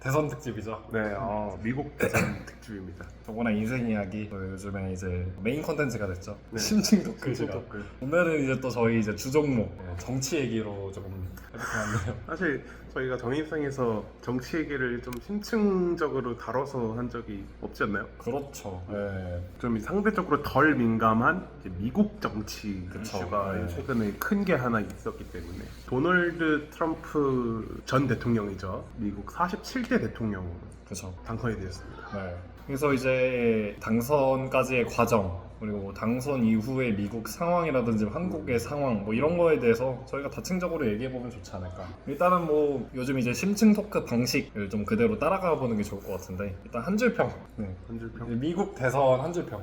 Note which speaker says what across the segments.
Speaker 1: 대선 특집이죠.
Speaker 2: 네, 미국 대선 특집입니다.
Speaker 1: 저번에 인생 이야기 요즘에 이제 메인 컨텐츠가 됐죠.
Speaker 2: 네.
Speaker 1: 심층 토크
Speaker 2: 심층
Speaker 1: 시간.
Speaker 2: 토크.
Speaker 1: 오늘은 이제 또 저희 이제 주종목 정치 얘기로 조금 해볼까 하는데요.
Speaker 2: 사실 저희가 정인상에서 정치 얘기를 좀 심층적으로 다뤄서 한 적이 없지 않나요?
Speaker 1: 그렇죠. 네.
Speaker 2: 좀 상대적으로 덜 민감한 이제 미국 정치
Speaker 1: 그쵸.
Speaker 2: 이슈가
Speaker 1: 네.
Speaker 2: 최근에 큰 게 하나 있었기 때문에 도널드 트럼프 전 대통령이죠. 미국 47대 대통령
Speaker 1: 그렇죠.
Speaker 2: 당선이 되었습니다.
Speaker 1: 네. 그래서 이제 당선까지의 과정 그리고 당선 이후의 미국 상황이라든지 한국의 상황 뭐 이런 거에 대해서 저희가 다층적으로 얘기해 보면 좋지 않을까. 일단은 뭐 요즘 이제 심층 토크 방식을 좀 그대로 따라가 보는 게 좋을 것 같은데 일단 한 줄평. 네.
Speaker 2: 한 줄평.
Speaker 1: 미국 대선 한 줄평.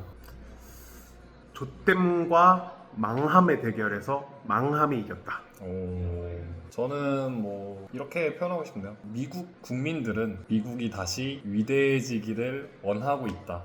Speaker 2: 조땜과 망함의 대결에서 망함이 이겼다.
Speaker 1: 저는 뭐 이렇게 표현하고 싶네요. 미국 국민들은 미국이 다시 위대해지기를 원하고 있다.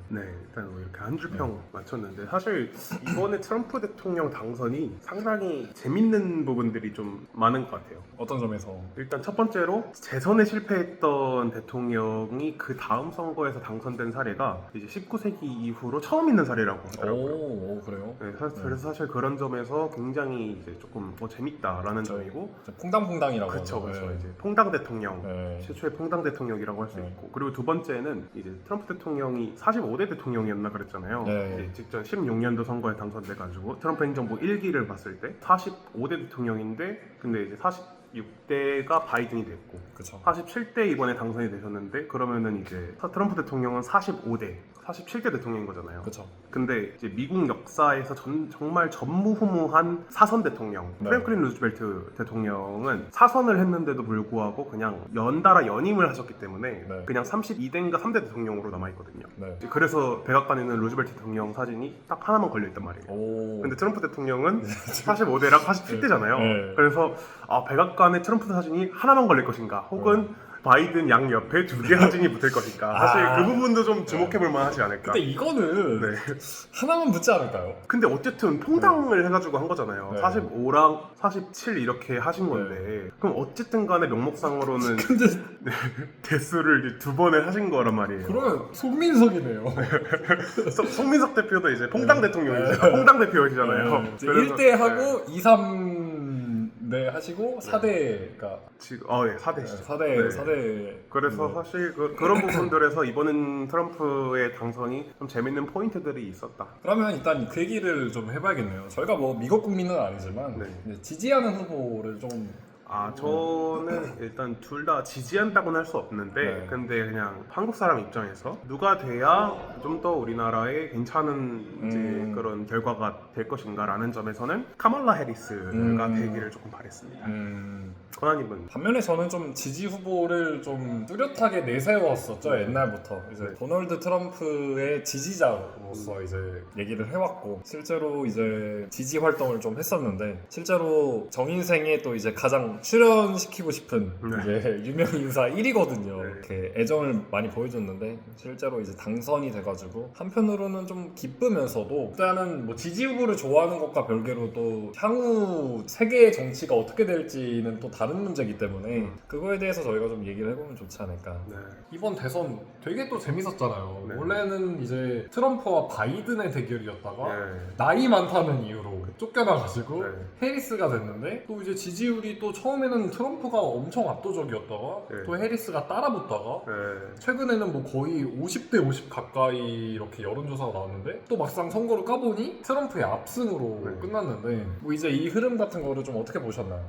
Speaker 2: 네, 일단 뭐 이렇게 한 줄평 맞췄는데 사실 이번에 트럼프 대통령 당선이 상당히 재밌는 부분들이 좀 많은 것 같아요.
Speaker 1: 어떤 점에서?
Speaker 2: 일단 첫 번째로 재선에 실패했던 대통령이 그 다음 선거에서 당선된 사례가 이제 19세기 이후로 처음 있는 사례라고 하더라고요.
Speaker 1: 오, 그래요?
Speaker 2: 네, 그래서 사실 그런 점에서 굉장히 이제 조금 재밌다라는 점이고,
Speaker 1: 퐁당퐁당이라고
Speaker 2: 그렇죠,
Speaker 1: 하죠.
Speaker 2: 그렇죠.
Speaker 1: 네.
Speaker 2: 이제 퐁당 대통령,
Speaker 1: 네.
Speaker 2: 최초의 퐁당 대통령이라고 할 수
Speaker 1: 네.
Speaker 2: 있고, 그리고 두 번째는 이제 트럼프 대통령이 45대 대통령이었나 그랬잖아요.
Speaker 1: 네.
Speaker 2: 이제 직전 16년도 선거에 당선돼가지고 트럼프 행정부 1기를 봤을 때 45대 대통령인데, 근데 이제 46대가 바이든이 됐고,
Speaker 1: 그렇죠.
Speaker 2: 47대 이번에 당선이 되셨는데, 그러면은 이제 트럼프 대통령은 45대, 47대 대통령인 거잖아요.
Speaker 1: 그렇죠.
Speaker 2: 근데 이제 미국 역사에서 정말 전무후무한 사선 대통령,
Speaker 1: 네.
Speaker 2: 프랭클린 루즈벨트 대통령은 사선을 했는데도 불구하고 그냥 연달아 연임을 하셨기 때문에
Speaker 1: 네.
Speaker 2: 그냥 32대인가 3대 대통령으로 남아있거든요.
Speaker 1: 네.
Speaker 2: 그래서 백악관에는 루즈벨트 대통령 사진이 딱 하나만 걸려있단 말이에요.
Speaker 1: 오.
Speaker 2: 근데 트럼프 대통령은 45대랑 47대잖아요.
Speaker 1: 네.
Speaker 2: 그래서 백악관에 트럼프 사진이 하나만 걸릴 것인가, 혹은 바이든 양 옆에 두 개 사진이 붙을 것인가. 사실 그 부분도 좀 주목해볼 만하지 않을까.
Speaker 1: 근데 이거는
Speaker 2: 네.
Speaker 1: 하나만 붙지 않을까요?
Speaker 2: 근데 어쨌든 퐁당을 해가지고 한 거잖아요.
Speaker 1: 네.
Speaker 2: 45랑 47 이렇게 하신 건데, 그럼 어쨌든 간에 명목상으로는
Speaker 1: 근데
Speaker 2: 대수를 두 번에 하신 거란 말이에요.
Speaker 1: 그러면 손민석이네요.
Speaker 2: 송민석 대표도 이제 퐁당 대통령이잖아요. 퐁당 대표이시잖아요.
Speaker 1: 이제 1대 하고 2, 3대 하시고 4대가
Speaker 2: 지금 4대시죠.
Speaker 1: 4대
Speaker 2: 그래서 사실 그런 부분들에서 이번엔 트럼프의 당선이 좀 재밌는 포인트들이 있었다.
Speaker 1: 그러면 일단 그 얘기를 좀 해봐야겠네요. 저희가 뭐 미국 국민은 아니지만
Speaker 2: 네.
Speaker 1: 이제 지지하는 후보를 좀
Speaker 2: 저는 일단 둘 다 지지한다고는 할 수 없는데,
Speaker 1: 네.
Speaker 2: 근데 그냥 한국 사람 입장에서 누가 돼야 좀 더 우리나라에 괜찮은 이제 그런 결과가 될 것인가라는 점에서는 카멀라 해리스가 되기를 조금 바랬습니다. 권한님은?
Speaker 1: 반면에 저는 좀 지지 후보를 좀 뚜렷하게 내세웠었죠. 옛날부터 이제 도널드 트럼프의 지지자로서 이제 얘기를 해왔고, 실제로 이제 지지 활동을 좀 했었는데, 실제로 정인생에 또 이제 가장 출연시키고 싶은 이제 유명 인사 1위거든요. 이렇게 애정을 많이 보여줬는데 실제로 이제 당선이 돼가지고 한편으로는 좀 기쁘면서도, 일단은 뭐 지지 후보를 좋아하는 것과 별개로 또 향후 세계의 정치가 어떻게 될지는 또 다른 문제이기 때문에 그거에 대해서 저희가 좀 얘기를 해보면 좋지 않을까. 이번 대선 되게 또 재밌었잖아요. 원래는 이제 트럼프와 바이든의 대결이었다가 나이 많다는 이유로 쫓겨나가지고 해리스가 됐는데, 또 이제 지지율이 또 처음에는 트럼프가 엄청 압도적이었다가 또 해리스가 따라붙다가 최근에는 뭐 거의 50대 50 가까이 이렇게 여론조사가 나왔는데, 또 막상 선거를 까보니 트럼프의 압승으로 끝났는데, 뭐 이제 이 흐름 같은 거를 좀 어떻게 보셨나요?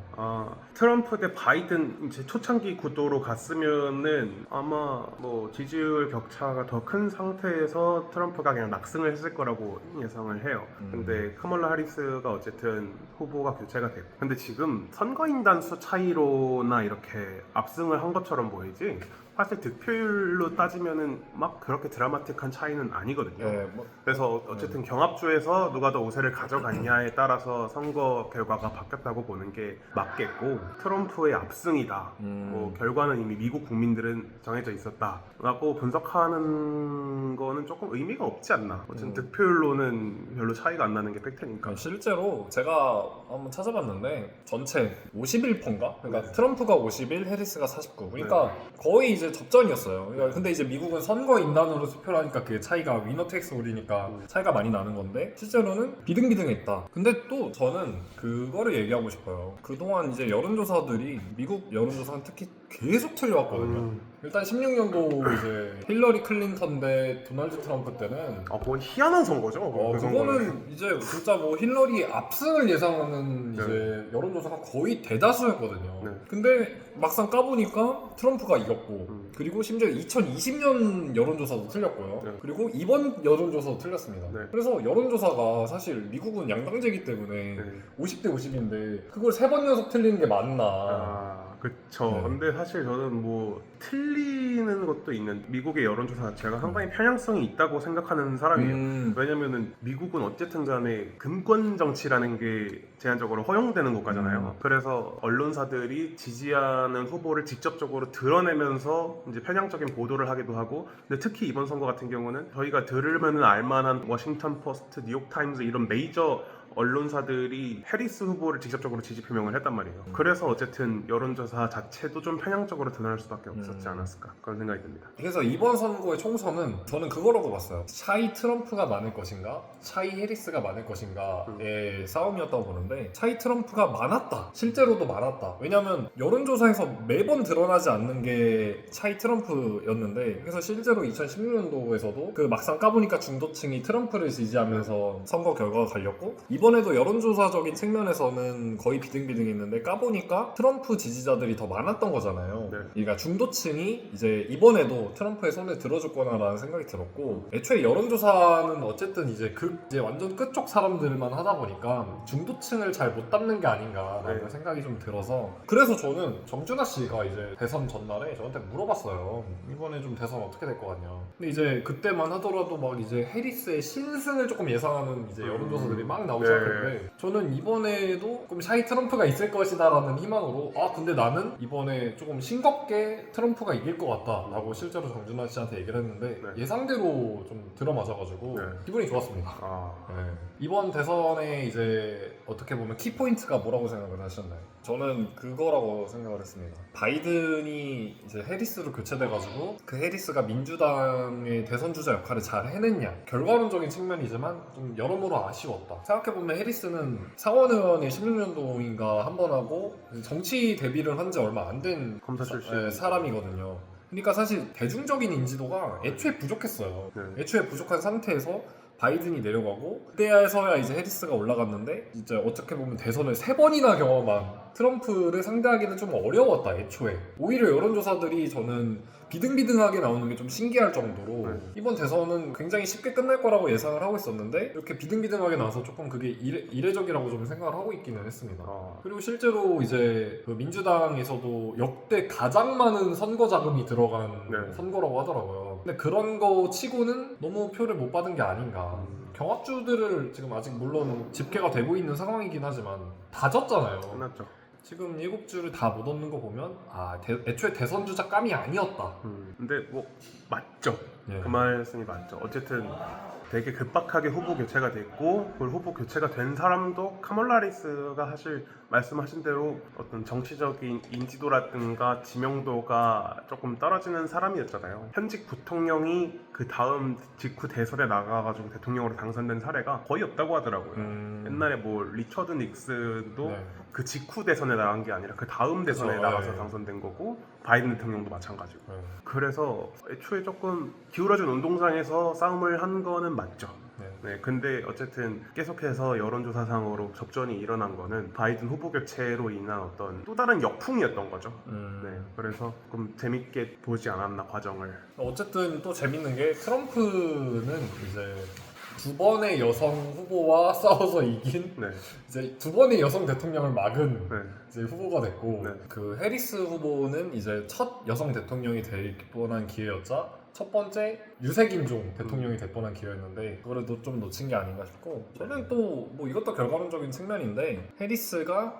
Speaker 2: 트럼프 대 바이든 이제 초창기 구도로 갔으면은 아마 뭐 지지율 격차가 더 큰 상태에서 트럼프가 그냥 낙승을 했을 거라고 예상을 해요. 근데 카멀라 해리스가 어쨌든 후보가 교체가 됐고, 근데 지금 선거인단 수 차이로나 이렇게 압승을 한 것처럼 보이지, 사실 득표율로 따지면은 막 그렇게 드라마틱한 차이는 아니거든요. 그래서 어쨌든 경합주에서 누가 더 우세를 가져갔냐에 따라서 선거 결과가 바뀌었다고 보는 게 맞겠고, 트럼프의 압승이다, 뭐 결과는 이미 미국 국민들은 정해져 있었다라고 분석하는 거는 조금 의미가 없지 않나. 어쨌든 득표율로는 별로 차이가 안 나는 게 팩트니까.
Speaker 1: 실제로 제가 한번 찾아봤는데 전체 51%인가? 그러니까 트럼프가 51, 해리스가 49. 그러니까 거의 이제 이제 접전이었어요. 근데 이제 미국은 선거 인단으로 투표를 하니까 그게 차이가 위너 텍스 올이니까 차이가 많이 나는 건데 실제로는 비등비등했다. 근데 또 저는 그거를 얘기하고 싶어요. 그동안 이제 여론조사들이 미국 여론조사는 특히 계속 틀려왔거든요. 일단 16년도 이제 힐러리 클린턴 대 도널드 트럼프 때는
Speaker 2: 그건 희한한 선거죠. 그 선거는.
Speaker 1: 그거는 이제 진짜 뭐 힐러리 압승을 예상하는 이제 여론조사가 거의 대다수였거든요.
Speaker 2: 네.
Speaker 1: 근데 막상 까보니까 트럼프가 이겼고 그리고 심지어 2020년 여론조사도 틀렸고요.
Speaker 2: 네.
Speaker 1: 그리고 이번 여론조사도 틀렸습니다.
Speaker 2: 네.
Speaker 1: 그래서 여론조사가 사실 미국은 양당제이기 때문에
Speaker 2: 네.
Speaker 1: 50대 50인데 그걸 3번 연속 틀리는 게 맞나.
Speaker 2: 그쵸.
Speaker 1: 네.
Speaker 2: 근데 사실 저는 뭐 틀리는 것도 있는 미국의 여론조사 자체가 상당히 편향성이 있다고 생각하는 사람이에요. 왜냐면은 미국은 어쨌든 간에 금권 정치라는 게 제한적으로 허용되는 국가잖아요. 그래서 언론사들이 지지하는 후보를 직접적으로 드러내면서 이제 편향적인 보도를 하기도 하고, 근데 특히 이번 선거 같은 경우는 저희가 들으면 알만한 워싱턴 포스트, 뉴욕 타임즈 이런 메이저 언론사들이 해리스 후보를 직접적으로 지지 표명을 했단 말이에요. 그래서 어쨌든 여론조사 자체도 좀 편향적으로 드러날 수밖에 없었지 않았을까 그런 생각이 듭니다.
Speaker 1: 그래서 이번 선거의 총선은 저는 그거라고 봤어요. 차이 트럼프가 많을 것인가, 차이 해리스가 많을 것인가의 싸움이었다고 보는데 차이 트럼프가 많았다. 실제로도 많았다. 왜냐하면 여론조사에서 매번 드러나지 않는 게 차이 트럼프였는데, 그래서 실제로 2016년도에서도 그 막상 까보니까 중도층이 트럼프를 지지하면서 선거 결과가 갈렸고, 이번에도 여론조사적인 측면에서는 거의 비등비등했는데 까보니까 트럼프 지지자들이 더 많았던 거잖아요.
Speaker 2: 네.
Speaker 1: 그러니까 중도층이 이제 이번에도 트럼프의 손을 들어줄 거나라는 생각이 들었고, 애초에 여론조사는 어쨌든 이제 이제 완전 끝쪽 사람들만 하다 보니까 중도층을 잘 못 담는 게 아닌가라는
Speaker 2: 네.
Speaker 1: 생각이 좀 들어서, 그래서 저는 정준하 씨가 이제 대선 전날에 저한테 물어봤어요. 이번에 좀 대선 어떻게 될 것 같냐. 근데 이제 그때만 하더라도 막 이제 해리스의 신승을 조금 예상하는 이제 여론조사들이 막 나오기 시작했는데, 저는 이번에도 조금 샤이 트럼프가 있을 것이다라는 희망으로, 근데 나는 이번에 조금 싱겁게 트럼프가 이길 것 같다라고 실제로 정준하 씨한테 얘기를 했는데
Speaker 2: 네.
Speaker 1: 예상대로 좀 들어맞아가지고
Speaker 2: 네.
Speaker 1: 기분이 좋았습니다. 네. 이번 대선에 이제 어떻게 보면 키포인트가 뭐라고 생각을 하셨나요? 저는 그거라고 생각을 했습니다. 바이든이 이제 해리스로 교체돼가지고 그 해리스가 민주당의 대선 주자 역할을 잘 해냈냐, 결과론적인 측면이지만 좀 여러모로 아쉬웠다. 생각해보면 해리스는 상원의원이 16년도인가 한 번 하고 정치 데뷔를 한 지 얼마 안 된
Speaker 2: 검사 출신
Speaker 1: 사람이거든요. 그러니까 사실 대중적인 인지도가 애초에 부족했어요.
Speaker 2: 네.
Speaker 1: 애초에 부족한 상태에서 바이든이 내려가고, 그때에서야 이제 해리스가 올라갔는데, 이제 어떻게 보면 대선을 3번이나 경험한 트럼프를 상대하기는 좀 어려웠다. 애초에 오히려 여론조사들이 저는 비등비등하게 나오는 게 좀 신기할 정도로 이번 대선은 굉장히 쉽게 끝날 거라고 예상을 하고 있었는데, 이렇게 비등비등하게 나와서 조금 그게 이례적이라고 좀 생각을 하고 있기는 했습니다. 그리고 실제로 이제 그 민주당에서도 역대 가장 많은 선거 자금이 들어간 선거라고 하더라고요. 근데 그런 거 치고는 너무 표를 못 받은 게 아닌가. 경합주들을 지금 아직 물론 집계가 되고 있는 상황이긴 하지만 다 졌잖아요.
Speaker 2: 끝났죠.
Speaker 1: 지금 7주를 다 못 얻는 거 보면 애초에 대선 주자 감이 아니었다.
Speaker 2: 근데 뭐 맞죠.
Speaker 1: 예.
Speaker 2: 그 말씀이 맞죠. 어쨌든 되게 급박하게 후보 교체가 됐고, 그 후보 교체가 된 사람도 카멀라 해리스가 사실 말씀하신 대로 어떤 정치적인 인지도라든가 지명도가 조금 떨어지는 사람이었잖아요. 현직 부통령이 그 다음 직후 대선에 나가가지고 대통령으로 당선된 사례가 거의 없다고 하더라고요. 옛날에 뭐 리처드 닉슨도 그 직후 대선에 나간 게 아니라 그 다음 대선에 나가서 당선된 거고, 바이든 대통령도 마찬가지고. 그래서 애초에 조금 기울어진 운동장에서 싸움을 한 거는 맞죠. 네, 근데 어쨌든 계속해서 여론조사상으로 접전이 일어난 거는 바이든 후보 교체로 인한 어떤 또 다른 역풍이었던 거죠. 네, 그래서 조금 재밌게 보지 않았나 과정을.
Speaker 1: 어쨌든 또 재밌는 게 트럼프는 이제 2번의 여성 후보와 싸워서 이긴 이제 2번의 여성 대통령을 막은 이제 후보가 됐고, 그 해리스 후보는 이제 첫 여성 대통령이 될 뻔한 기회였자 첫 번째 유색인종 대통령이 될 뻔한 기회였는데, 그거를 좀 놓친 게 아닌가 싶고, 저는 또 뭐 이것도 결과론적인 측면인데 해리스가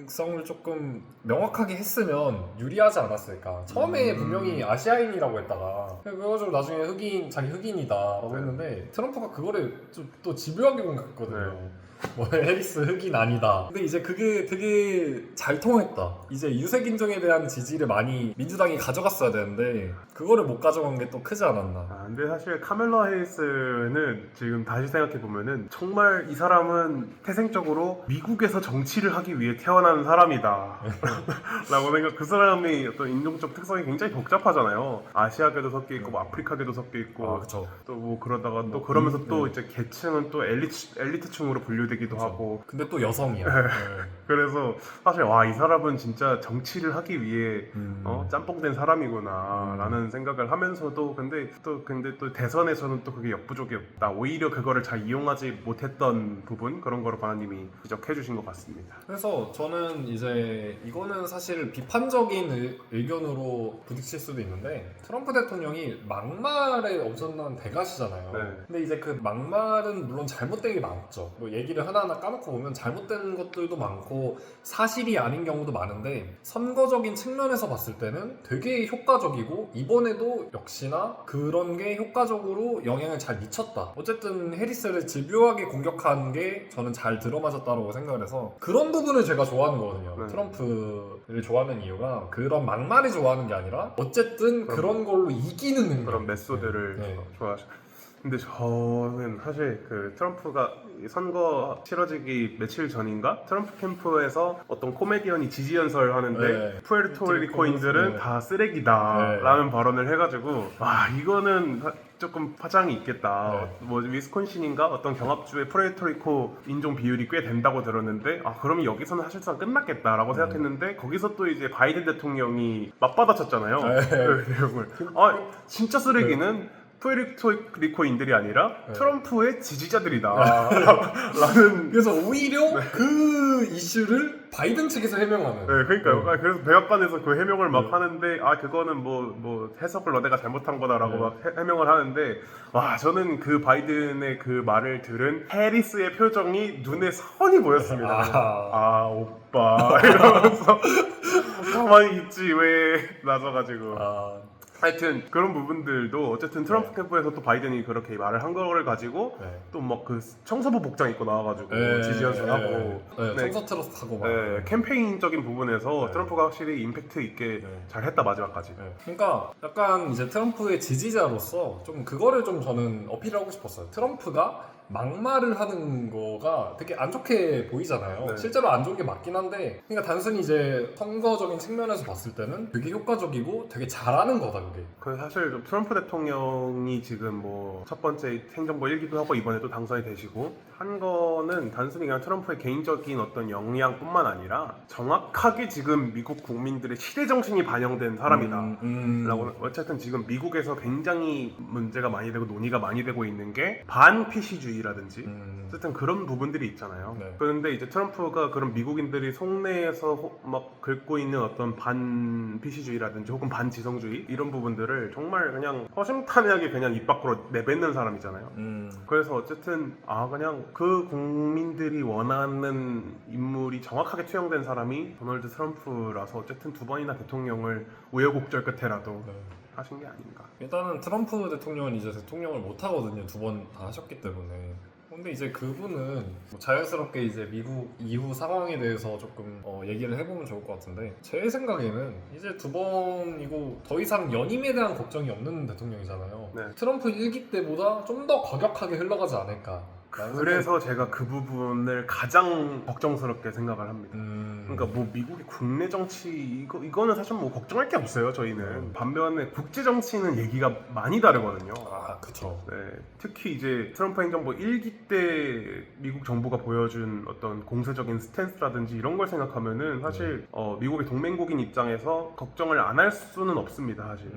Speaker 1: 인종성을 조금 명확하게 했으면 유리하지 않았을까. 처음에 분명히 아시아인이라고 했다가 그래가지고 나중에 자기 흑인이다 라고 했는데 트럼프가 그거를 좀 또 집요하게 공격했거든요. 뭐 해리스 흑인 아니다. 근데 이제 그게 되게 잘 통했다. 이제 유색 인종에 대한 지지를 많이 민주당이 가져갔어야 되는데 그거를 못 가져간 게 또 크지 않았나.
Speaker 2: 아, 근데 사실 카멜라 해리스는 지금 다시 생각해 보면은 정말 이 사람은 태생적으로 미국에서 정치를 하기 위해 태어난 사람이다 라고 생각. 그 사람의 어떤 인종적 특성이 굉장히 복잡하잖아요. 아시아계도 섞여 있고 뭐 아프리카계도 섞여 있고
Speaker 1: 그쵸.
Speaker 2: 또 뭐 그러다가 또 그러면서 또
Speaker 1: 네.
Speaker 2: 이제 계층은 또 엘리트층으로 분류되기도
Speaker 1: 그쵸.
Speaker 2: 하고.
Speaker 1: 근데 또 여성이야.
Speaker 2: 그래서 사실 와 이 사람은 진짜 정치를 하기 위해 짬뽕된 사람이구나라는 생각을 하면서도 근데 또 대선에서는 또 그게 역부족이었다. 오히려 그거를 잘 이용하지 못했던 부분 그런 거를 바나님이 지적해 주신 것 같습니다.
Speaker 1: 그래서 저는 이제 이거는 사실 비판적인 의견으로 부딪힐 수도 있는데 트럼프 대통령이 막말에 엄청난 대가시잖아요.
Speaker 2: 네.
Speaker 1: 근데 이제 그 막말은 물론 잘못된 게 많죠. 뭐 얘기를 하나하나 까놓고 보면 잘못된 것들도 많고 사실이 아닌 경우도 많은데 선거적인 측면에서 봤을 때는 되게 효과적이고 이번에도 역시나 그런 게 효과적으로 영향을 잘 미쳤다. 어쨌든 해리스를 집요하게 공격한 게 저는 잘 들어맞았다고 생각을 해서 그런 부분을 제가 좋아하는 거거든요.
Speaker 2: 네.
Speaker 1: 트럼프를 좋아하는 이유가 그런 막말이 좋아하는 게 아니라 어쨌든 그런 걸로 이기는 능력.
Speaker 2: 그런 메소드를
Speaker 1: 네.
Speaker 2: 좋아하죠. 근데 저는 사실 그 트럼프가 선거 치러지기 며칠 전인가 트럼프 캠프에서 어떤 코미디언이 지지 연설 하는데
Speaker 1: 네.
Speaker 2: 푸에르토리코인들은
Speaker 1: 네.
Speaker 2: 다 쓰레기다라는 발언을 해가지고 와 이거는 조금 파장이 있겠다.
Speaker 1: 네.
Speaker 2: 뭐 위스콘신인가 어떤 경합주의 푸에르토리코 인종 비율이 꽤 된다고 들었는데 아 그러면 여기서는 사실상 끝났겠다라고 생각했는데 거기서 또 이제 바이든 대통령이 맞받아쳤잖아요.
Speaker 1: 네.
Speaker 2: 그 내용을. 아 진짜 쓰레기는 푸에르토리코인들이 아니라
Speaker 1: 네.
Speaker 2: 트럼프의 지지자들이다 라는.
Speaker 1: 그래서 오히려 그 이슈를 바이든 측에서 해명하는.
Speaker 2: 네, 그러니까요.
Speaker 1: 네.
Speaker 2: 그래서 백악관에서 그 해명을 막
Speaker 1: 네.
Speaker 2: 하는데 아 그거는 뭐 해석을 너네가 잘못한 거다라고
Speaker 1: 네.
Speaker 2: 막 해명을 하는데 와 저는 그 바이든의 그 말을 들은 해리스의 표정이 눈에 선이 보였습니다. 아 오빠 이러면서 가만히 있지 왜 나서가지고. 하여튼 그런 부분들도 어쨌든 트럼프 캠프에서 또 바이든이 그렇게 말을 한 거를 가지고
Speaker 1: 네.
Speaker 2: 또 막 그 청소부 복장 입고 나와가지고
Speaker 1: 네.
Speaker 2: 지지 연설하고
Speaker 1: 네.
Speaker 2: 네.
Speaker 1: 청소 트러스트 하고 막.
Speaker 2: 네, 캠페인적인 부분에서
Speaker 1: 네.
Speaker 2: 트럼프가 확실히 임팩트 있게
Speaker 1: 네.
Speaker 2: 잘했다 마지막까지.
Speaker 1: 네. 그러니까 약간 이제 트럼프의 지지자로서 좀 그거를 좀 저는 어필하고 싶었어요. 트럼프가 막말을 하는 거가 되게 안 좋게 보이잖아요.
Speaker 2: 네.
Speaker 1: 실제로 안 좋은 게 맞긴 한데, 그러니까 단순히 이제 선거적인 측면에서 봤을 때는 되게 효과적이고 되게 잘하는 거다 그게.
Speaker 2: 그 사실 좀 트럼프 대통령이 지금 뭐 첫 번째 행정부 1기도 하고 이번에 또 당선이 되시고 한 거는 단순히 그냥 트럼프의 개인적인 어떤 역량뿐만 아니라 정확하게 지금 미국 국민들의 시대 정신이 반영된 사람이다. 라고 어쨌든 지금 미국에서 굉장히 문제가 많이 되고 논의가 많이 되고 있는 게 반피시주의라든지 어쨌든 그런 부분들이 있잖아요.
Speaker 1: 네.
Speaker 2: 그런데 이제 트럼프가 그런 미국인들이 속내에서 막 긁고 있는 어떤 반피시주의라든지 혹은 반지성주의 이런 부분들을 정말 그냥 허심탄회하게 그냥 입 밖으로 내뱉는 사람이잖아요. 그래서 어쨌든 그냥 그 국민들이 원하는 인물이 정확하게 투영된 사람이 도널드 트럼프라서 어쨌든 두 번이나 대통령을 우여곡절 끝에라도
Speaker 1: 네.
Speaker 2: 하신 게 아닌가.
Speaker 1: 일단은 트럼프 대통령은 이제 대통령을 못 하거든요. 2번 다 하셨기 때문에. 근데 이제 그분은 뭐 자연스럽게 이제 미국 이후 상황에 대해서 조금 얘기를 해보면 좋을 것 같은데 제 생각에는 이제 2번이고 더 이상 연임에 대한 걱정이 없는 대통령이잖아요.
Speaker 2: 네.
Speaker 1: 트럼프 1기 때보다 좀 더 과격하게 흘러가지 않을까.
Speaker 2: 그래서 제가 그 부분을 가장 걱정스럽게 생각을 합니다. 그러니까 뭐 미국의 국내 정치 이거는 사실 뭐 걱정할 게 없어요 저희는. 반면에 국제 정치는 얘기가 많이 다르거든요.
Speaker 1: 그쵸.
Speaker 2: 네, 특히 이제 트럼프 행정부 1기 때 미국 정부가 보여준 어떤 공세적인 스탠스라든지 이런 걸 생각하면은 사실 미국의 동맹국인 입장에서 걱정을 안 할 수는 없습니다 사실.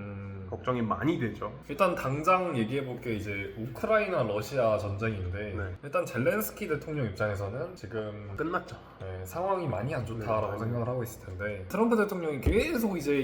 Speaker 2: 걱정이 많이 되죠.
Speaker 1: 일단 당장 얘기해볼 게 이제 우크라이나 러시아 전쟁인데
Speaker 2: 네.
Speaker 1: 일단 젤렌스키 대통령 입장에서는 지금
Speaker 2: 끝났죠.
Speaker 1: 네, 상황이 많이 안 좋다라고
Speaker 2: 네,
Speaker 1: 생각을 하고 있을 텐데 트럼프 대통령이 계속 이제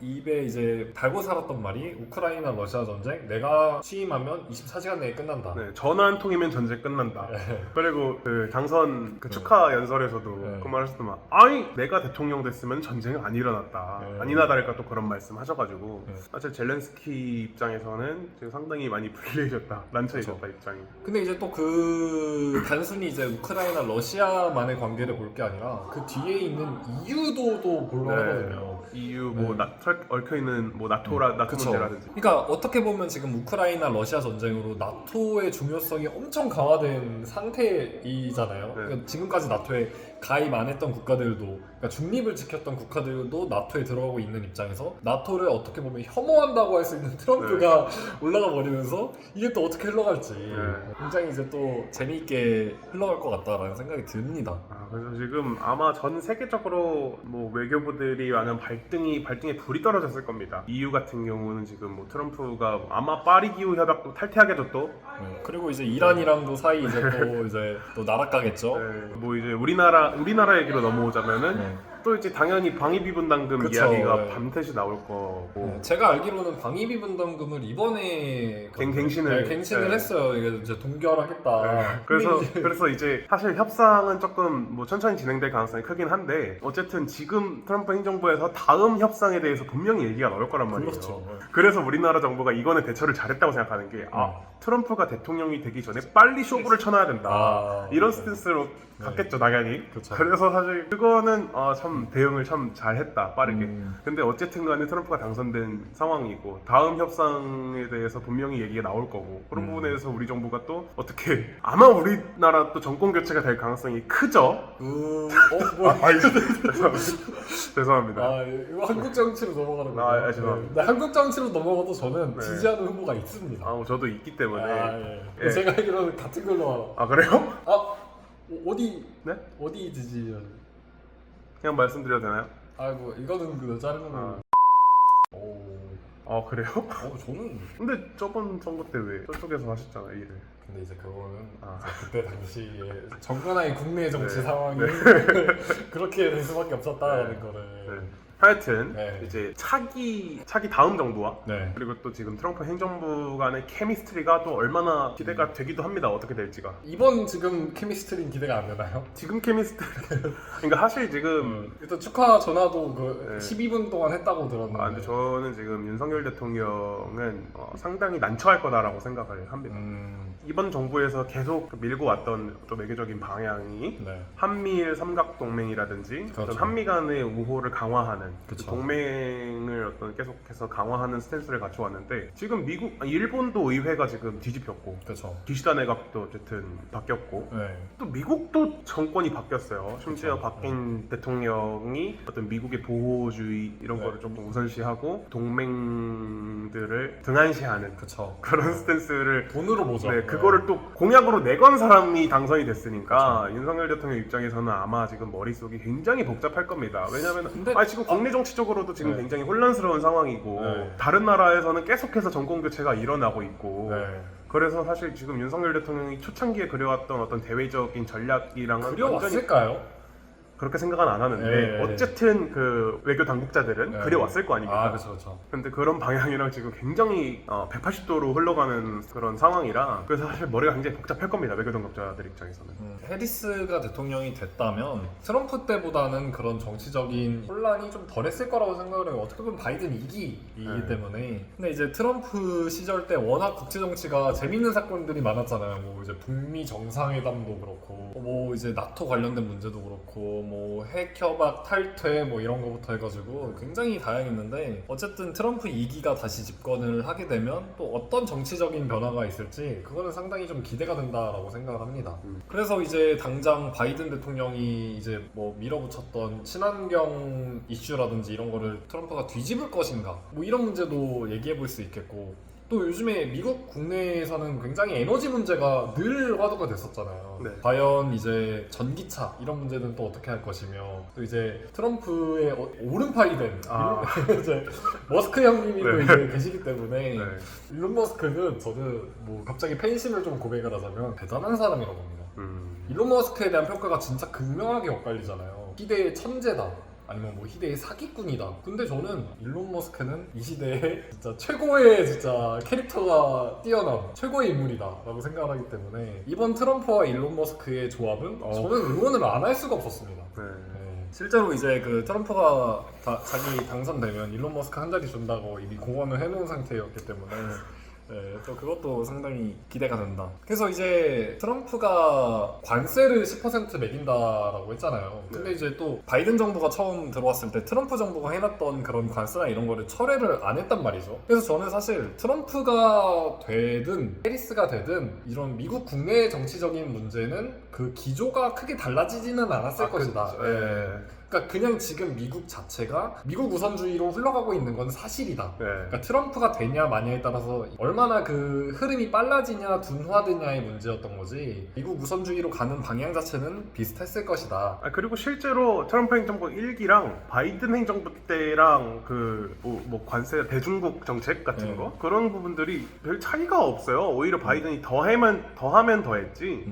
Speaker 1: 입에 이제 달고 살았던 말이 우크라이나 러시아 전쟁 내가 취임하면 24시간 내에 끝난다.
Speaker 2: 네, 전화 한 통이면 전쟁 끝난다.
Speaker 1: 네.
Speaker 2: 그리고 그 당선 그
Speaker 1: 네.
Speaker 2: 축하 연설에서도
Speaker 1: 네.
Speaker 2: 그 말했을 막 아니 내가 대통령 됐으면 전쟁은 안 일어났다.
Speaker 1: 네.
Speaker 2: 아니나 다를까 또 그런 말씀 하셔가지고
Speaker 1: 네.
Speaker 2: 사실 젤렌스키 입장에서는 지금 상당히 많이 불리해졌다. 난처해졌다 입장이.
Speaker 1: 근데 이제 또 그 단순히 이제 우크라이나 러시아만의 관계를 볼 게 아니라 그 뒤에 있는 EU도 또 보려 하거든요.
Speaker 2: EU
Speaker 1: 네.
Speaker 2: 뭐 얽혀 있는 뭐 나토
Speaker 1: 그쵸.
Speaker 2: 문제라든지.
Speaker 1: 그러니까 어떻게 보면 지금 우크라이나 러시아 전쟁으로 나토의 중요성이 엄청 강화된 상태이잖아요.
Speaker 2: 네.
Speaker 1: 그러니까 지금까지 나토에 가입 안 했던 국가들도, 그러니까 중립을 지켰던 국가들도 나토에 들어가고 있는 입장에서 나토를 어떻게 보면 혐오한다고 할 수 있는 트럼프가 올라가 버리면서 이게 또 어떻게 흘러갈지 굉장히 이제 또 재미있게 흘러갈 것 같다라는 생각이 듭니다.
Speaker 2: 그래서 지금 아마 전 세계적으로 뭐 외교부들이 많은 발등에 불이 떨어졌을 겁니다. EU 같은 경우는 지금 뭐 트럼프가 아마 파리 기후 협약도 탈퇴하게 줬도.
Speaker 1: 그리고 이제 이란이랑도 사이 이제 또 이제 또 나락가겠죠.
Speaker 2: 뭐 이제 우리나라 얘기로 넘어오자면은
Speaker 1: 네.
Speaker 2: 또 이제 당연히 방위비 분담금
Speaker 1: 그쵸,
Speaker 2: 이야기가
Speaker 1: 네.
Speaker 2: 밤새시 나올 거고.
Speaker 1: 제가 알기로는 방위비 분담금을 이번에
Speaker 2: 갱신을
Speaker 1: 갱신을 했어요. 이게 이제 동결하겠다.
Speaker 2: 그래서 이제 사실 협상은 조금 뭐 천천히 진행될 가능성이 크긴 한데 어쨌든 지금 트럼프 행정부에서 다음 협상에 대해서 분명히 얘기가 나올 거란 말이에요.
Speaker 1: 그렇죠.
Speaker 2: 그래서 우리나라 정부가 이거는 대처를 잘했다고 생각하는 게 트럼프가 대통령이 되기 전에 빨리 쇼부를 쳐놔야 된다. 이런 스탠스로 갔겠죠, 당연히.
Speaker 1: 그쵸.
Speaker 2: 그래서 사실 그거는 참 대응을 참 잘했다, 빠르게. 근데 어쨌든 간에 트럼프가 당선된 상황이고 다음 협상에 대해서 분명히 얘기가 나올 거고 그런 부분에 대해서 우리 정부가 또 어떻게 아마 우리나라 또 정권 교체가 될 가능성이 크죠. 죄송합니다.
Speaker 1: 이거 한국 정치로 넘어가는 거예요.
Speaker 2: 죄송합니다.
Speaker 1: 네, 한국 정치로 넘어가도 저는
Speaker 2: 네.
Speaker 1: 지지하는 후보가 있습니다.
Speaker 2: 저도 있기 때문에.
Speaker 1: 예. 제가 알기로는 같은 걸로
Speaker 2: 그래요?
Speaker 1: 어디
Speaker 2: 네?
Speaker 1: 어디 지지하는?
Speaker 2: 그냥 말씀드려도 되나요?
Speaker 1: 아이고 이거는 그 자르는.
Speaker 2: 그래요?
Speaker 1: 저는
Speaker 2: 근데 저번 선거 때 왜 저쪽에서 하셨잖아요, 일을.
Speaker 1: 근데 이제 그거는 이제 그때 당시에 정권의 국내 정치
Speaker 2: 네.
Speaker 1: 상황이 그렇게 될 수밖에 없었다라는 거를.
Speaker 2: 하여튼
Speaker 1: 네.
Speaker 2: 이제 차기 다음 정부와
Speaker 1: 네.
Speaker 2: 그리고 또 지금 트럼프 행정부 간의 케미스트리가 또 얼마나 기대가 되기도 합니다. 어떻게 될지가.
Speaker 1: 이번 지금 케미스트리는 기대가 안 되나요?
Speaker 2: 지금 케미스트리 그러니까 사실 지금
Speaker 1: 일단 축하 전화도 그
Speaker 2: 네.
Speaker 1: 12분 동안 했다고 들었는데.
Speaker 2: 근데 저는 지금 윤석열 대통령은 상당히 난처할 거다라고 생각을 합니다. 이번 정부에서 계속 밀고 왔던 또 외교적인 방향이
Speaker 1: 네.
Speaker 2: 한미일 삼각동맹이라든지
Speaker 1: 그렇죠.
Speaker 2: 어떤 한미 간의 우호를 강화하는 그
Speaker 1: 그쵸.
Speaker 2: 동맹을 어떤 계속해서 강화하는 스탠스를 갖춰왔는데 지금 일본도 의회가 지금 뒤집혔고
Speaker 1: 그렇죠.
Speaker 2: 기시다 내각도 어쨌든 바뀌었고
Speaker 1: 네.
Speaker 2: 또 미국도 정권이 바뀌었어요. 심지어
Speaker 1: 그쵸.
Speaker 2: 바뀐 대통령이 어떤 미국의 보호주의 이런
Speaker 1: 네.
Speaker 2: 거를 조금 우선시하고 동맹들을 등한시하는
Speaker 1: 그렇죠.
Speaker 2: 그런 스탠스를
Speaker 1: 돈으로 보죠.
Speaker 2: 네, 그거를 또 공약으로 내건 사람이 당선이 됐으니까 윤석열 대통령 입장에서는 아마 지금 머릿속이 굉장히 복잡할 겁니다. 왜냐면
Speaker 1: 근데-
Speaker 2: 지금 국내 정치적으로도 지금
Speaker 1: 네.
Speaker 2: 굉장히 혼란스러운 상황이고
Speaker 1: 네.
Speaker 2: 다른 나라에서는 계속해서 정권 교체가 일어나고 있고
Speaker 1: 네.
Speaker 2: 그래서 사실 지금 윤석열 대통령이 초창기에 그려왔던 어떤 대외적인 전략이랑은 완전히
Speaker 1: 그려왔을까요?
Speaker 2: 그렇게 생각은 안 하는데
Speaker 1: 네.
Speaker 2: 어쨌든 그 외교 당국자들은
Speaker 1: 네.
Speaker 2: 그려왔을 거 아닙니까?
Speaker 1: 그렇죠.
Speaker 2: 근데 그런 방향이랑 지금 굉장히 180도로 흘러가는 그런 상황이라 그래서 사실 머리가 굉장히 복잡할 겁니다. 외교 당국자들 입장에서는.
Speaker 1: 해리스가 대통령이 됐다면 트럼프 때보다는 그런 정치적인 혼란이 좀 덜했을 거라고 생각을 해요. 어떻게 보면 바이든 2기이기 때문에. 근데 이제 트럼프 시절 때 워낙 국제 정치가 재밌는 사건들이 많았잖아요. 뭐 이제 북미 정상회담도 그렇고, 뭐 이제 나토 관련된 문제도 그렇고, 뭐 핵협약 탈퇴 뭐 이런 거부터 해가지고 굉장히 다양했는데 어쨌든 트럼프 2기가 다시 집권을 하게 되면 또 어떤 정치적인 변화가 있을지 그거는 상당히 좀 기대가 된다라고 생각을 합니다. 그래서 이제 당장 바이든 대통령이 이제 뭐 밀어붙였던 친환경 이슈라든지 이런 거를 트럼프가 뒤집을 것인가 뭐 이런 문제도 얘기해 볼 수 있겠고, 또 요즘에 미국 국내에서는 굉장히 에너지 문제가 늘 화두가 됐었잖아요.
Speaker 2: 네.
Speaker 1: 과연 이제 전기차 이런 문제는 또 어떻게 할 것이며, 또 이제 트럼프의 오른팔이 된 이제 머스크 형님이 또 이제 계시기 때문에 일론 머스크는 저는 뭐 갑자기 팬심을 좀 고백을 하자면 대단한 사람이라고 봅니다. 일론 머스크에 대한 평가가 진짜 극명하게 엇갈리잖아요. 희대의 천재다. 아니면 뭐 희대의 사기꾼이다. 근데 저는 일론 머스크는 이 시대에 진짜 최고의 진짜 캐릭터가 뛰어난 최고의 인물이다라고 생각을 하기 때문에 이번 트럼프와 일론 머스크의 조합은 저는 응원을 안 할 수가 없었습니다. 네. 실제로 이제 그 트럼프가 자기 당선되면 일론 머스크 한 자리 준다고 이미 공언을 해놓은 상태였기 때문에 네, 또 그것도 상당히 기대가 된다. 그래서 이제 트럼프가 관세를 10% 매긴다라고 했잖아요. 근데 이제 또 바이든 정부가 처음 들어왔을 때 트럼프 정부가 해놨던 그런 관세나 이런 거를 철회를 안 했단 말이죠. 그래서 저는 사실 트럼프가 되든 해리스가 되든 이런 미국 국내 정치적인 문제는 그 기조가 크게 달라지지는 않았을 것이다. 그러니까 그냥 지금 미국 자체가 미국 우선주의로 흘러가고 있는 건 사실이다. 그러니까 트럼프가 되냐 마냐에 따라서 얼마나 그 흐름이 빨라지냐 둔화되냐의 문제였던 거지 미국 우선주의로 가는 방향 자체는 비슷했을 것이다.
Speaker 2: 그리고 실제로 트럼프 행정부 1기랑 바이든 행정부 때랑 그 뭐 관세 대중국 정책 같은 거 그런 부분들이 별 차이가 없어요. 오히려 바이든이 더하면 더했지.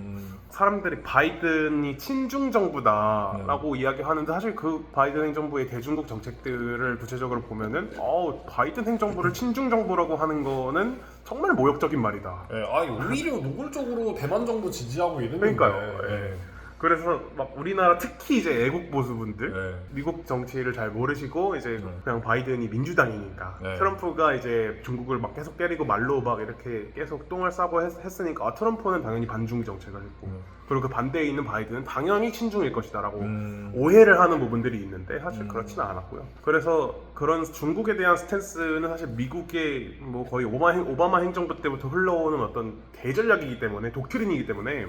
Speaker 2: 사람들이 바이든이 친중 정부다라고 이야기하는데 사실 그 바이든 행정부의 대중국 정책들을 구체적으로 보면은 바이든 행정부를 친중 정부라고 하는 거는 정말 모욕적인 말이다.
Speaker 1: 오히려 노골적으로 대만 정부 지지하고 이런
Speaker 2: 그러니까요. 그래서 막 우리나라 특히 이제 애국 보수분들 미국 정치를 잘 모르시고 이제 그냥 바이든이 민주당이니까 트럼프가 이제 중국을 막 계속 때리고 말로 막 이렇게 계속 똥을 싸고 했으니까 트럼프는 당연히 반중 정책을 했고 그리고 그 반대에 있는 바이든은 당연히 친중일 것이다라고 오해를 하는 부분들이 있는데 사실 그렇지는 않았고요. 그래서 그런 중국에 대한 스탠스는 사실 미국의 뭐 거의 오바마 행정부 때부터 흘러오는 어떤 대전략이기 때문에 독트린이기 때문에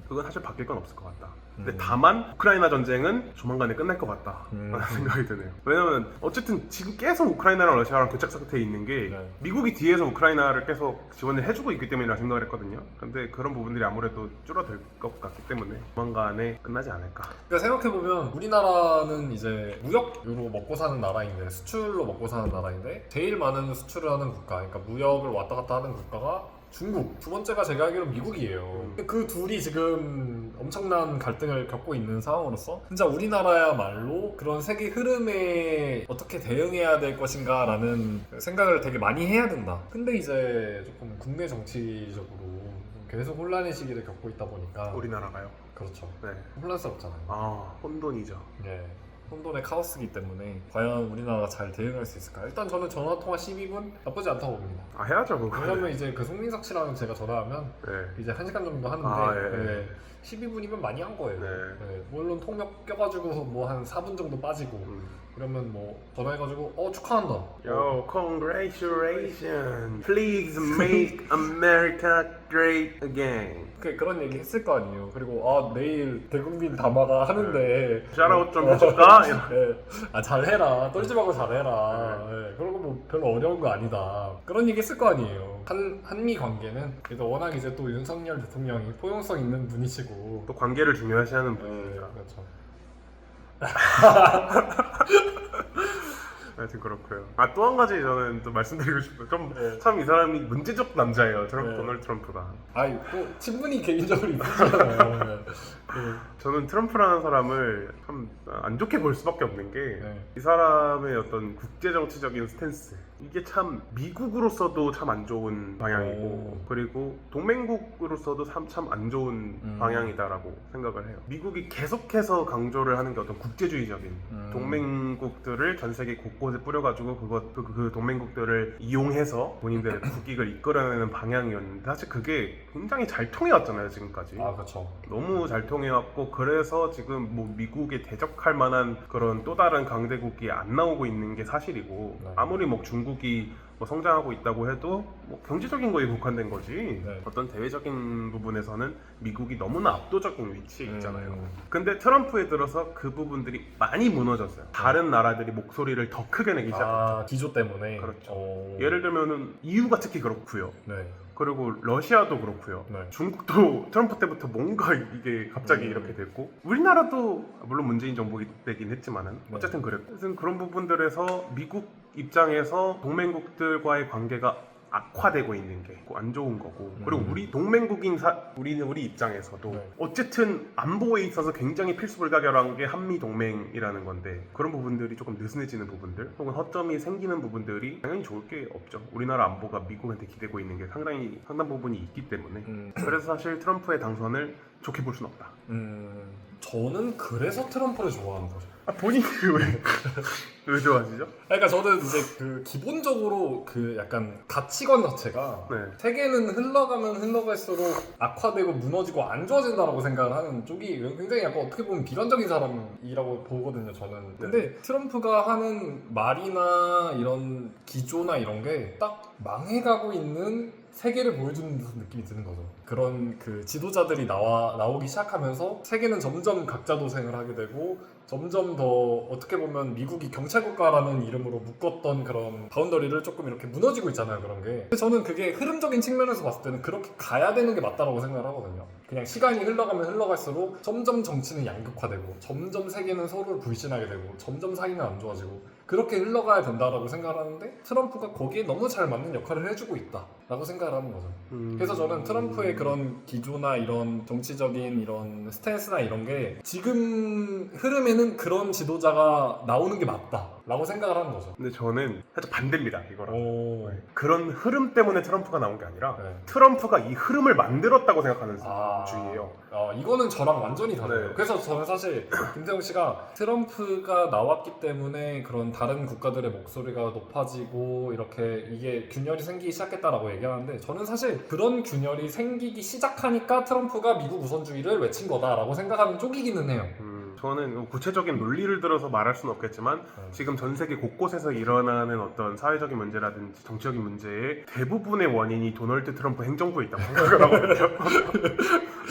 Speaker 2: 그건 사실 바뀔 건 없을 것 같다. 근데 다만 우크라이나 전쟁은 조만간에 끝날 것 같다 라는 생각이 드네요. 왜냐면 어쨌든 지금 계속 우크라이나랑 러시아랑 교착 상태에 있는 게 미국이 뒤에서 우크라이나를 계속 지원을 해주고 있기 때문이라 생각을 했거든요. 근데 그런 부분들이 아무래도 줄어들 것 같기 때문에 조만간에 끝나지 않을까.
Speaker 1: 그러니까 생각해보면 우리나라는 이제 무역으로 먹고 사는 나라인데 수출로 먹고 사는 나라인데 제일 많은 수출을 하는 국가 그러니까 무역을 왔다 갔다 하는 국가가 중국, 두 번째가 제가 알기로는 미국이에요. 그 둘이 지금 엄청난 갈등을 겪고 있는 상황으로서 진짜 우리나라야말로 그런 세계 흐름에 어떻게 대응해야 될 것인가 라는 생각을 되게 많이 해야 된다. 근데 이제 조금 국내 정치적으로 계속 혼란의 시기를 겪고 있다 보니까
Speaker 2: 우리나라가요?
Speaker 1: 그렇죠.
Speaker 2: 네.
Speaker 1: 혼란스럽잖아요.
Speaker 2: 혼돈이죠.
Speaker 1: 네. 혼돈의 카오스이기 때문에 과연 우리나라가 잘 대응할 수 있을까? 일단 저는 전화통화 12분 나쁘지 않다고 봅니다.
Speaker 2: 해야죠 그거.
Speaker 1: 왜냐면 이제 그 송민석 씨랑 제가 전화하면 이제 1시간 정도 하는데 12분이면 많이 한 거예요. 물론 통역 껴가지고 뭐 한 4분 정도 빠지고 그러면 뭐 전화해가지고 축하한다.
Speaker 2: Yo, congratulations. Please make America great again.
Speaker 1: 그런 얘기 했을 거 아니에요. 그리고 내일 대국민 담화가 하는데
Speaker 2: 샤라웃 좀 해줄까?
Speaker 1: 잘해라. 떨지 말고 잘해라. 그런 거 뭐 별로 어려운 거 아니다. 그런 얘기 했을 거 아니에요. 한미 관계는 그래도 워낙 이제 또 윤석열 대통령이 포용성 있는 분이시고
Speaker 2: 또 관계를 중요시하는 분이니까.
Speaker 1: 그렇죠.
Speaker 2: 하여튼 그렇고요. 또 한 가지 저는 또 말씀드리고 싶어요. 참 이 사람이 문제적 남자예요. 도널드 트럼프가.
Speaker 1: 또 친분이 개인적으로 있으시잖아요.
Speaker 2: 저는 트럼프라는 사람을 참 안 좋게 볼 수밖에 없는 게 이 사람의 어떤 국제 정치적인 스탠스 이게 참 미국으로서도 참 안 좋은 방향이고 그리고 동맹국으로서도 참 안 좋은 방향이다라고 생각을 해요. 미국이 계속해서 강조를 하는 게 어떤 국제주의적인 동맹국들을 전 세계 곳곳에 뿌려가지고 그 동맹국들을 이용해서 본인들의 국익을 이끌어내는 방향이었는데 사실 그게 굉장히 잘 통해왔잖아요 지금까지.
Speaker 1: 그렇죠.
Speaker 2: 너무 잘 통해왔고 그래서 지금 뭐 미국에 대적할 만한 그런 또 다른 강대국이 안 나오고 있는 게 사실이고 아무리 뭐 중국이 뭐 성장하고 있다고 해도 뭐 경제적인 거에 국한된 거지 어떤 대외적인 부분에서는 미국이 너무나 압도적인 위치에 있잖아요. 근데 트럼프에 들어서 그 부분들이 많이 무너졌어요. 다른 나라들이 목소리를 더 크게 내기 시작했죠.
Speaker 1: 기조 때문에.
Speaker 2: 그렇죠. 예를 들면은 EU가 특히 그렇고요. 그리고 러시아도 그렇고요. 중국도 트럼프 때부터 뭔가 이게 갑자기 이렇게 됐고 우리나라도 물론 문재인 정부이긴 했지만은 어쨌든 그랬고 그런 부분들에서 미국 입장에서 동맹국들과의 관계가 악화되고 있는 게 안 좋은 거고 그리고
Speaker 1: 음.
Speaker 2: 우리 동맹국인 우리 입장에서도
Speaker 1: 네.
Speaker 2: 어쨌든 안보에 있어서 굉장히 필수불가결한 게 한미 동맹이라는 건데 그런 부분들이 조금 느슨해지는 부분들 혹은 허점이 생기는 부분들이 당연히 좋을 게 없죠. 우리나라 안보가 미국한테 기대고 있는 게 상당 부분이 있기 때문에 그래서 사실 트럼프의 당선을 좋게 볼 수는 없다.
Speaker 1: 저는 그래서 트럼프를 좋아하는 거죠.
Speaker 2: 본인이 왜 좋아하시죠?
Speaker 1: 그러니까 저는 이제 그 기본적으로 그 약간 가치관 자체가
Speaker 2: 네.
Speaker 1: 세계는 흘러가면 흘러갈수록 악화되고 무너지고 안 좋아진다라고 생각을 하는 쪽이 굉장히 약간 어떻게 보면 비관적인 사람이라고 보거든요, 저는. 근데 트럼프가 하는 말이나 이런 기조나 이런 게 딱 망해가고 있는 세계를 보여주는 듯한 느낌이 드는 거죠. 그런 그 지도자들이 나오기 시작하면서 세계는 점점 각자 도생을 하게 되고 점점 더 어떻게 보면 미국이 경찰국가라는 이름으로 묶었던 그런 바운더리를 조금 이렇게 무너지고 있잖아요, 그런 게. 근데 저는 그게 흐름적인 측면에서 봤을 때는 그렇게 가야 되는 게 맞다라고 생각을 하거든요. 그냥 시간이 흘러가면 흘러갈수록 점점 정치는 양극화되고 점점 세계는 서로를 불신하게 되고 점점 사이는 안 좋아지고 그렇게 흘러가야 된다라고 생각을 하는데 트럼프가 거기에 너무 잘 맞는 역할을 해주고 있다라고 생각을 하는 거죠. 그래서 저는 트럼프의 그런 기조나 이런 정치적인 이런 스탠스나 이런 게 지금 흐름에는 그런 지도자가 나오는 게 맞다라고 생각을 하는 거죠.
Speaker 2: 근데 저는 살짝 반대입니다, 이거랑.
Speaker 1: 오.
Speaker 2: 그런 흐름 때문에 트럼프가 나온 게 아니라
Speaker 1: 네.
Speaker 2: 트럼프가 이 흐름을 만들었다고 생각하는 주의예요.
Speaker 1: 이거는 저랑 완전히 달라요.
Speaker 2: 네.
Speaker 1: 그래서 저는 사실 김태형 씨가 트럼프가 나왔기 때문에 그런 다른 국가들의 목소리가 높아지고 이렇게 이게 균열이 생기기 시작했다라고 얘기하는데 저는 사실 그런 균열이 생기기 시작하니까 트럼프가 미국 우선주의를 외친 거다라고 생각하는 쪽이기는 해요.
Speaker 2: 저는 구체적인 논리를 들어서 말할 수는 없겠지만 지금 전 세계 곳곳에서 일어나는 어떤 사회적인 문제라든지 정치적인 문제의 대부분의 원인이 도널드 트럼프 행정부에 있다고 생각을 하거든요.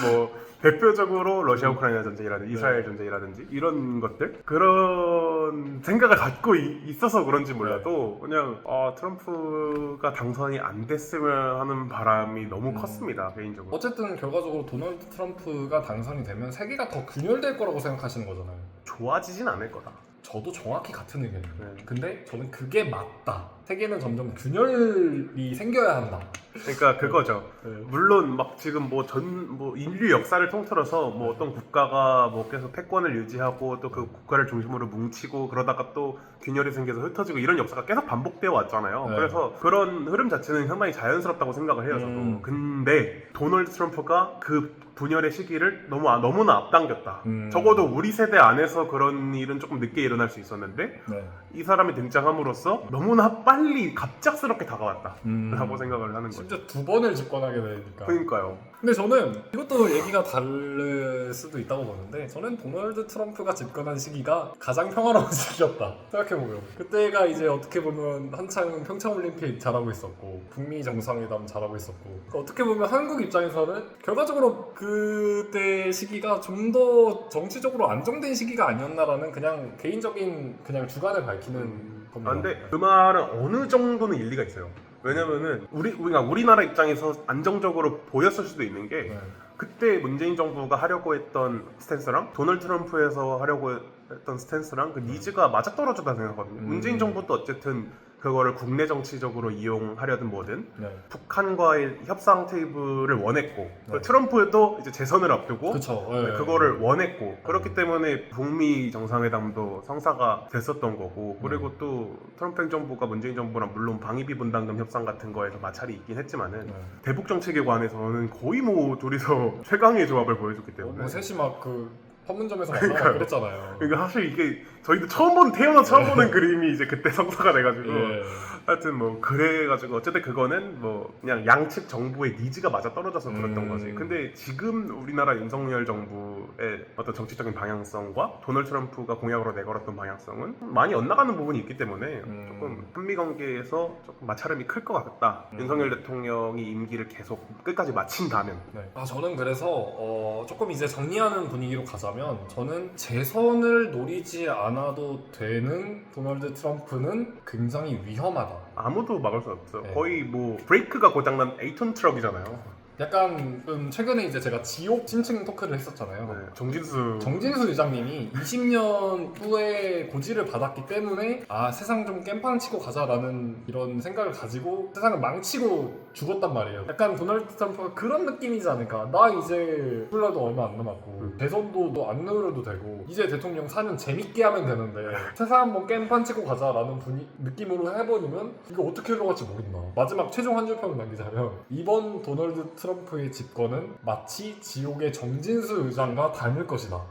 Speaker 2: 뭐 대표적으로 러시아 우크라이나 전쟁이라든지 이스라엘 전쟁이라든지 이런 것들 그런 생각을 갖고 있어서 그런지 몰라도 그냥 트럼프가 당선이 안 됐으면 하는 바람이 너무 컸습니다, 개인적으로.
Speaker 1: 어쨌든 결과적으로 도널드 트럼프가 당선이 되면 세계가 더 균열될 거라고 생각하시는 거잖아요.
Speaker 2: 좋아지진 않을 거다.
Speaker 1: 저도 정확히 같은 의견이에요.
Speaker 2: 네.
Speaker 1: 근데 저는 그게 맞다. 세계는 점점 균열이 생겨야 한다.
Speaker 2: 그러니까 그거죠.
Speaker 1: 네.
Speaker 2: 물론 막 지금 뭐 인류 역사를 통틀어서 뭐 어떤 국가가 뭐 계속 패권을 유지하고 또 그 국가를 중심으로 뭉치고 그러다가 또 균열이 생겨서 흩어지고 이런 역사가 계속 반복되어 왔잖아요.
Speaker 1: 네.
Speaker 2: 그래서 그런 흐름 자체는 상당히 자연스럽다고 생각을 해요, 저도. 근데 도널드 트럼프가 그 분열의 시기를 너무나 앞당겼다. 적어도 우리 세대 안에서 그런 일은 조금 늦게 일어날 수 있었는데
Speaker 1: 네.
Speaker 2: 이 사람이 등장함으로써 너무나 빨리 갑작스럽게 다가왔다 라고 생각을 하는 거죠.
Speaker 1: 심지어 2번을 집권하게 되니까.
Speaker 2: 그러니까요.
Speaker 1: 근데 저는 이것도 얘기가 다를 수도 있다고 보는데 저는 도널드 트럼프가 집권한 시기가 가장 평화로운 시기였다 생각해보면 그때가 이제 어떻게 보면 한창 평창올림픽 잘하고 있었고 북미 정상회담 잘하고 있었고 어떻게 보면 한국 입장에서는 결과적으로 그때 시기가 좀 더 정치적으로 안정된 시기가 아니었나라는 그냥 개인적인 그냥 주관을 밝히는 겁니다.
Speaker 2: 근데 그 말은 어느 정도는 일리가 있어요. 왜냐면은 우리나라 입장에서 안정적으로 보였을 수도 있는 게
Speaker 1: 네.
Speaker 2: 그때 문재인 정부가 하려고 했던 스탠스랑 도널드 트럼프에서 하려고 했던 스탠스랑 그 니즈가 맞아떨어졌다 생각하거든요. 문재인 정부도 어쨌든 그거를 국내 정치적으로 이용하려든 뭐든
Speaker 1: 네.
Speaker 2: 북한과의 협상 테이블을 원했고
Speaker 1: 네.
Speaker 2: 트럼프도 이제 재선을 앞두고
Speaker 1: 그쵸.
Speaker 2: 네, 그거를 원했고 그렇기 때문에 북미 정상회담도 성사가 됐었던 거고 그리고 또 트럼프 행정부가 문재인 정부랑 물론 방위비 분담금 협상 같은 거에서 마찰이 있긴 했지만은 대북 정책에 관해서는 거의 뭐 둘이서 최강의 조합을 보여줬기 때문에
Speaker 1: 뭐 셋이 막 그 판문점에서 만나고 그랬잖아요.
Speaker 2: 그러니까 사실 이게 저희도 태어나 처음 보는 그림이 이제 그때 성사가 돼가지고
Speaker 1: 예.
Speaker 2: 하여튼 뭐 그래가지고 어쨌든 그거는 뭐 그냥 양측 정부의 니즈가 맞아 떨어져서 그랬던 거지. 근데 지금 우리나라 윤석열 정부의 어떤 정치적인 방향성과 도널드 트럼프가 공약으로 내걸었던 방향성은 많이 엇나가는 부분이 있기 때문에 조금 한미 관계에서 조금 마찰음이 클 것 같다. 윤석열 대통령이 임기를 계속 끝까지 마친다면.
Speaker 1: 네. 저는 그래서 조금 이제 정리하는 분위기로 가자면 저는 재선을 노리지 않아도 되는 도널드 트럼프는 굉장히 위험하다.
Speaker 2: 아무도 막을 수 없어.
Speaker 1: 네.
Speaker 2: 거의 뭐 브레이크가 고장난 8톤 트럭이잖아요.
Speaker 1: 약간 최근에 이제 제가 지옥 찐층 토크를 했었잖아요.
Speaker 2: 네, 정진수
Speaker 1: 의장님이 20년 후에 고지를 받았기 때문에 아 세상 좀 깽판 치고 가자라는 이런 생각을 가지고 세상을 망치고 죽었단 말이에요. 약간 도널드 트럼프가 그런 느낌이지 않을까. 나 이제 풀라도 얼마 안 남았고 대선도 너 안 누려도 되고 이제 대통령 사는 재밌게 하면 되는데 세상 한번 깽판 치고 가자라는 느낌으로 해버리면 이거 어떻게 흘러갈지 모른다. 마지막 최종 한 줄평을 남기자면 이번 도널드 트럼프의 집권은 마치 지옥의 정진수 의장과 닮을 것이다.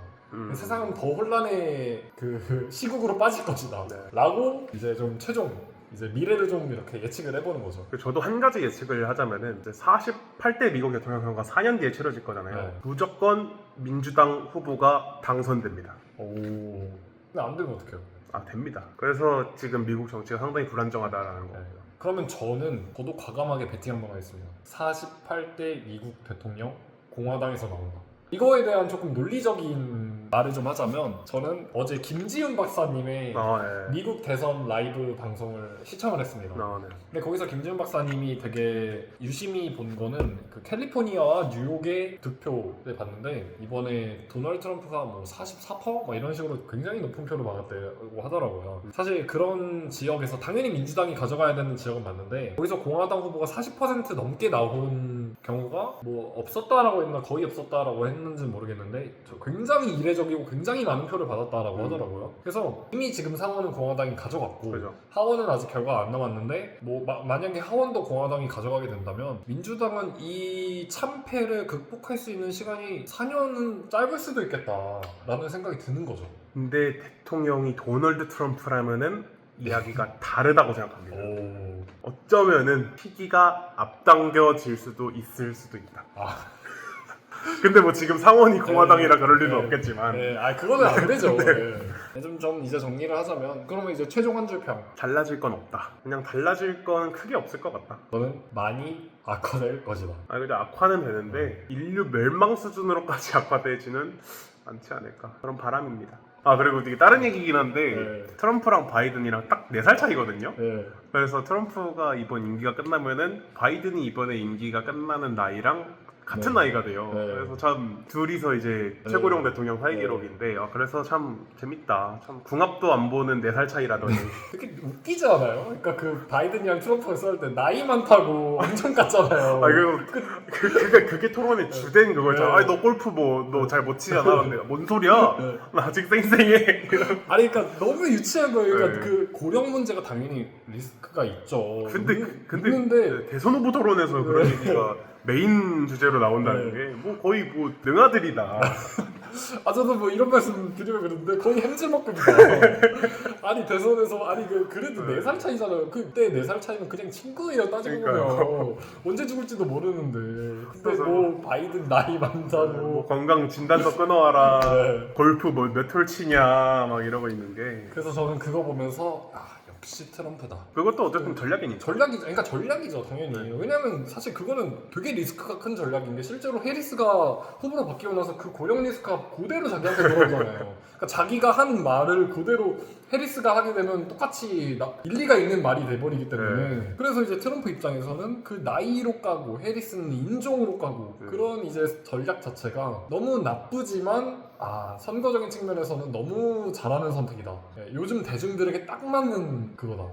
Speaker 1: 세상은 더 혼란의 그 시국으로 빠질 것이다.
Speaker 2: 네.
Speaker 1: 라고 이제 좀 최종 이제 미래를 좀 이렇게 예측을 해보는 거죠.
Speaker 2: 저도 한 가지 예측을 하자면은 이제 48대 미국 대통령 선거가 4년 뒤에 치러질 거잖아요.
Speaker 1: 네.
Speaker 2: 무조건 민주당 후보가 당선됩니다.
Speaker 1: 오. 근데 안 되면 어떡해요?
Speaker 2: 아 됩니다. 그래서 지금 미국 정치가 상당히 불안정하다라는
Speaker 1: 네.
Speaker 2: 겁니다.
Speaker 1: 그러면 저도 과감하게 베팅 한번 하겠습니다. 48대 미국 대통령 공화당에서 나온다. 이거에 대한 조금 논리적인 말을 좀 하자면 저는 어제 김지훈 박사님의
Speaker 2: 네.
Speaker 1: 미국 대선 라이브 방송을 시청을 했습니다.
Speaker 2: 네.
Speaker 1: 근데 거기서 김지훈 박사님이 되게 유심히 본 거는 그 캘리포니아와 뉴욕의 득표를 봤는데 이번에 도널드 트럼프가 뭐 44%? 막 이런 식으로 굉장히 높은 표를 받았다고 하더라고요. 사실 그런 지역에서 당연히 민주당이 가져가야 되는 지역은 맞는데 거기서 공화당 후보가 40% 넘게 나온 경우가 뭐 없었다라고 했나 거의 없었다라고 했는지는 모르겠는데 저 굉장히 이례적이고 굉장히 많은 표를 받았다라고 하더라고요. 그래서 이미 지금 상원은 공화당이 가져갔고
Speaker 2: 그죠.
Speaker 1: 하원은 아직 결과가 안 남았는데 뭐 만약에 하원도 공화당이 가져가게 된다면 민주당은 이 참패를 극복할 수 있는 시간이 4년은 짧을 수도 있겠다라는 생각이 드는 거죠.
Speaker 2: 근데 대통령이 도널드 트럼프라면은 이야기가 다르다고 생각합니다.
Speaker 1: 오.
Speaker 2: 어쩌면은 시기가 앞당겨질 수도 있을 수도 있다.
Speaker 1: 아.
Speaker 2: 근데 뭐 지금 상원이 공화당이라 그럴 일은
Speaker 1: 네.
Speaker 2: 없겠지만
Speaker 1: 네, 그거는 안 되죠. 네. 좀 이제 정리를 하자면 그러면 이제 최종 한 줄 평.
Speaker 2: 달라질 건 없다. 그냥 달라질 건 크게 없을 것 같다.
Speaker 1: 저는 많이 악화될 것이다.
Speaker 2: 근데 악화는 되는데 인류 멸망 수준으로까지 악화되지는 않지 않을까 그런 바람입니다. 그리고 되게 다른 얘기긴 한데
Speaker 1: 네.
Speaker 2: 트럼프랑 바이든이랑 딱 4살 차이거든요.
Speaker 1: 네.
Speaker 2: 그래서 트럼프가 이번 임기가 끝나면은 바이든이 이번에 임기가 끝나는 나이랑 같은
Speaker 1: 네.
Speaker 2: 나이가 돼요.
Speaker 1: 네.
Speaker 2: 그래서 참 둘이서 이제
Speaker 1: 네.
Speaker 2: 최고령 대통령 사이 기록인데 그래서 참 재밌다. 참 궁합도 안 보는 4살 차이라더니
Speaker 1: 되게 웃기지 않아요? 그러니까 그 바이든이랑 트럼프가 싸울 때 나이 많다고 엄청 깠잖아요.
Speaker 2: 그게 토론의 주된 그거잖아.
Speaker 1: 네.
Speaker 2: 너 골프 너 잘 못 치잖아. 근데 뭔 소리야?
Speaker 1: 네.
Speaker 2: 나 아직 쌩쌩해.
Speaker 1: 아니 그러니까 너무 유치한 거예요. 그러니까
Speaker 2: 네.
Speaker 1: 그 고령 문제가 당연히 리스크가 있죠.
Speaker 2: 근데
Speaker 1: 있는데
Speaker 2: 대선 후보 토론에서 그런 얘기가 메인 주제로 나온다는
Speaker 1: 네.
Speaker 2: 게 뭐 거의 뭐 능아들이다.
Speaker 1: 저도 뭐 이런 말씀 드리면 그런데 거의 햄질먹급이다. 아니 대선에서 그래도 4살 차이잖아요. 그때 4살 차이면 그냥 친구예요 따지고 보면. 언제 죽을지도 모르는데. 근데
Speaker 2: 그래서
Speaker 1: 뭐 바이든 나이 많다고.
Speaker 2: 뭐 건강 진단서 끊어와라.
Speaker 1: 네.
Speaker 2: 골프 뭐 몇 홀 치냐 막 이러고 있는 게
Speaker 1: 그래서 저는 그거 보면서 역시 트럼프다.
Speaker 2: 그것도 어쨌든 전략이니까.
Speaker 1: 그러니까 전략이죠 당연히. 왜냐면 사실 그거는 되게 리스크가 큰 전략인 게 실제로 해리스가 후보로 바뀌고 나서 그 고령 리스크가 그대로 자기한테 돌아오잖아요. 그러니까 자기가 한 말을 그대로 해리스가 하게 되면 똑같이 일리가 있는 말이 돼버리기 때문에 그래서 이제 트럼프 입장에서는 그 나이로 까고 해리스는 인종으로 까고 그런 이제 전략 자체가 너무 나쁘지만 선거적인 측면에서는 너무 잘하는 선택이다. 요즘 대중들에게 딱 맞는 그거다.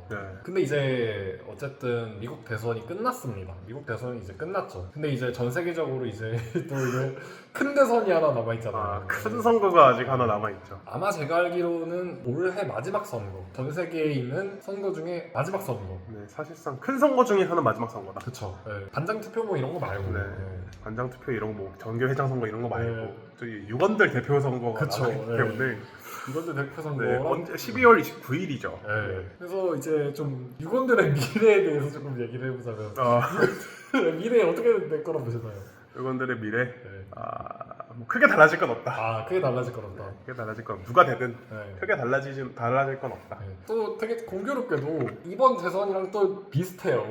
Speaker 1: 근데 이제 어쨌든 미국 대선이 끝났습니다. 미국 대선이 이제 끝났죠. 근데 이제 전 세계적으로 이제 또 이제 큰 대선이 하나 남아있잖아요.
Speaker 2: 큰 선거가 아직 하나 남아있죠.
Speaker 1: 아마 제가 알기로는 올해 마지막 선거. 전 세계에 있는 선거 중에 마지막 선거.
Speaker 2: 네, 사실상 큰 선거 중에 하나 마지막 선거다.
Speaker 1: 그쵸. 반장 투표 뭐 이런 거 말고.
Speaker 2: 반장 투표 이런 거 뭐 정교회장 선거 이런 거 말고
Speaker 1: 네.
Speaker 2: 저기 유건들 대표 선거가
Speaker 1: 그쵸.
Speaker 2: 나기 때문에
Speaker 1: 이번에 대표 선거.
Speaker 2: 12월 29일이죠.
Speaker 1: 그래서 이제 좀 유건들의 미래에 대해서 조금 얘기를 해보자면 미래에 어떻게 될 거라 보시나요?
Speaker 2: 유건들의 미래 뭐 크게 달라질 건 없다.
Speaker 1: 크게 달라질 건 없다.
Speaker 2: 크게 달라질 건 누가 되든 크게 달라질 건 없다.
Speaker 1: 또 되게 공교롭게도 이번 대선이랑 또 비슷해요.